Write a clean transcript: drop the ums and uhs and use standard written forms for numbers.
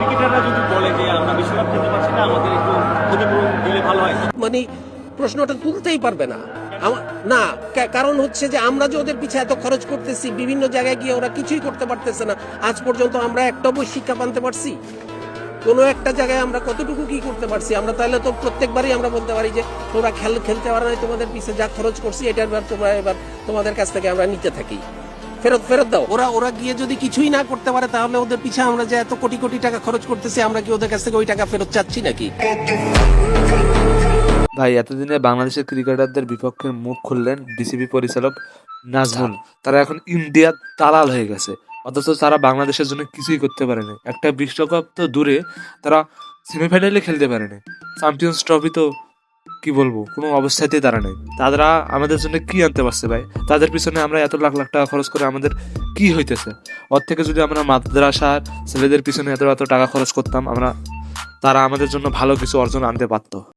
ক্রিকেটাররা যদি বলে যে আমরা বিশ্বকাপ খেলতে পারছি না, আমাদের একটু ক্ষতিপূরণ দিলে ভালো হয়, মানে প্রশ্নটা তুলতেই পারবে না। না, কারণ হচ্ছে যে আমরা যে ওদের পিছিয়ে এত খরচ করতেছি, বিভিন্ন জায়গায় গিয়ে ওরা কিছুই করতে পারতেছে না। আজ পর্যন্ত আমরা একটা বই শিক্ষা আনতে পারছি? কোনো একটা জায়গায় আমরা কতটুকু কি করতে পারছি? আমরা তাহলে তো প্রত্যেকবারই আমরা বলতে পারি যে তোমরা খেলতে পারো না, তোমাদের পিছিয়ে যা খরচ করছি এটার তোমরা এবার তোমাদের কাছ থেকে আমরা নিতে থাকি, ফেরত দাও। ওরা গিয়ে যদি কিছুই না করতে পারে, তাহলে ওদের পিছিয়ে আমরা যে এত কোটি কোটি টাকা খরচ করতেছি, আমরা কি ওদের কাছ থেকে ওই টাকা ফেরত চাচ্ছি নাকি? ভাই, এতদিনে বাংলাদেশের ক্রিকেটারদের বিপক্ষে মুখ খুললেন বিসিবি পরিচালক নাজমুল। তারা এখন ইন্ডিয়ার দালাল হয়ে গেছে, অথচ তারা বাংলাদেশের জন্য কিছুই করতে পারেনি। একটা বিশ্বকাপ তো দূরে, তারা সেমিফাইনালে খেলতে পারেনি। চ্যাম্পিয়ন্স ট্রফি তো কি বলবো, কোনো অবস্থাতেই তারা নেই। তারা আমাদের জন্য কি আনতে পারছে ভাই? তাদের পিছনে আমরা এত লাখ লাখ টাকা খরচ করে আমাদের কি হইতেছে? ওর থেকে যদি আমরা মাদ্রাসার ছেলেদের পিছনে এত এত টাকা খরচ করতাম, তারা আমাদের জন্য ভালো কিছু অর্জন আনতে পারতো।